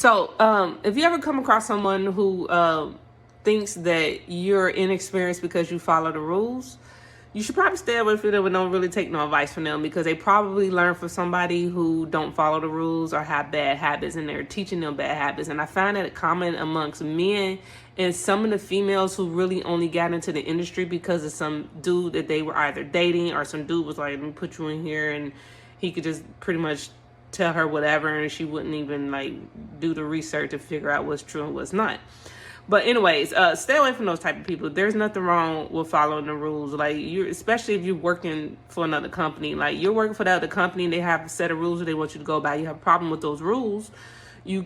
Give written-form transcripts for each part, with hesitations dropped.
So, if you ever come across someone who thinks that you're inexperienced because you follow the rules, you should probably stay away from them and don't really take no advice from them, because they probably learn from somebody who don't follow the rules or have bad habits, and they're teaching them bad habits. And I find that common amongst men and some of the females who really only got into the industry because of some dude that they were either dating, or some dude was like, let me put you in here, and he could just pretty much tell her whatever, and she wouldn't even like do the research to figure out what's true and what's not. But anyways, stay away from those type of people. There's nothing wrong with following the rules. Like, you, especially if you're working for another company. Like, you're working for the other company and they have a set of rules that they want you to go by. You have a problem with those rules, you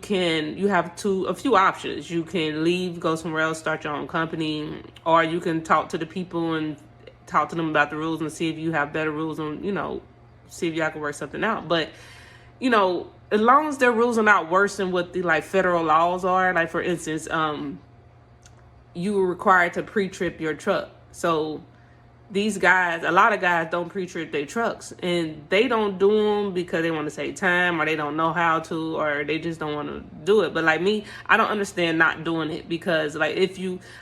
have a few options. You can leave, go somewhere else, start your own company, or you can talk to the people and talk to them about the rules and see if you have better rules, and see if y'all can work something out. But as long as their rules are not worse than what the like federal laws are, like for instance, you were required to pre-trip your truck. So these guys, a lot of guys don't pre-trip their trucks, and they don't do them because they want to save time, or they don't know how to, or they just don't want to do it. But like me, I don't understand not doing it, because like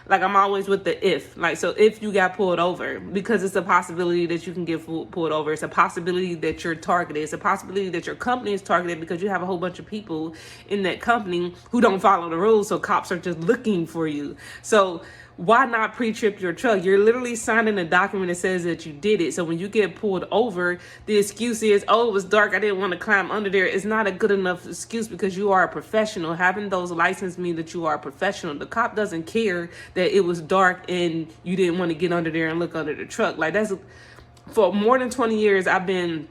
I'm always with the if. Like, so if you got pulled over, because it's a possibility that you can get pulled over. It's a possibility that you're targeted. It's a possibility that your company is targeted because you have a whole bunch of people in that company who don't follow the rules. So cops are just looking for you. So why not pre-trip your truck? You're literally signing a document that says that you did it. So when you get pulled over, the excuse is, oh, it was dark, I didn't want to climb under there. It's not a good enough excuse, because you are a professional. Having those licenses mean that you are a professional. The cop doesn't care that it was dark and you didn't want to get under there and look under the truck. Like, that's, for more than 20 years, I've been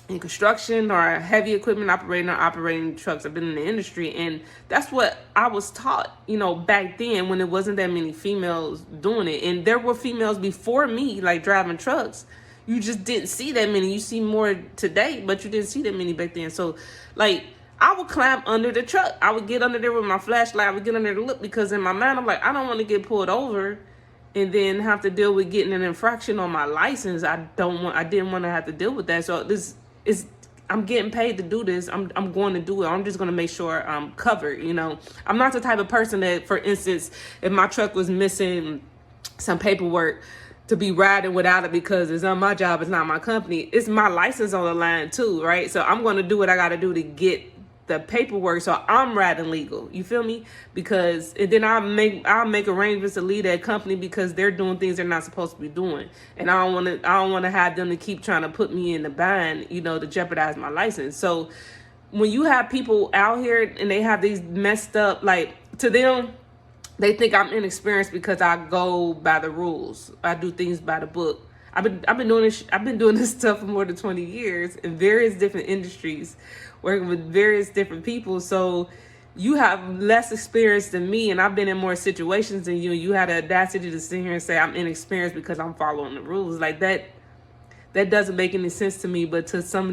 in construction or heavy equipment operating trucks. I've been in the industry, and that's what I was taught, back then, when there wasn't that many females doing it. And there were females before me, like, driving trucks. You just didn't see that many. You see more today, but you didn't see that many back then. So, like, I would climb under the truck. I would get under there with my flashlight. I would get under there to look, because in my mind, I'm like, I don't want to get pulled over and then have to deal with getting an infraction on my license. I didn't want to have to deal with that. So I'm getting paid to do this. I'm going to do it. I'm just going to make sure I'm covered. I'm not the type of person that, for instance, if my truck was missing some paperwork, to be riding without it because it's on my job, it's not my company. It's my license on the line too, right? So I'm going to do what I got to do to get the paperwork, so I'm riding legal. You feel me? Because and then I'll make arrangements to leave that company, because they're doing things they're not supposed to be doing, and I don't want to have them to keep trying to put me in the bind, to jeopardize my license. So when you have people out here and they have these messed up, like, to them, they think I'm inexperienced because I go by the rules. I do things by the book. I've been doing this stuff for more than 20 years in various different industries, working with various different people. So you have less experience than me, and I've been in more situations than you. You had the audacity to sit here and say I'm inexperienced because I'm following the rules. Like, that doesn't make any sense to me. But to some of these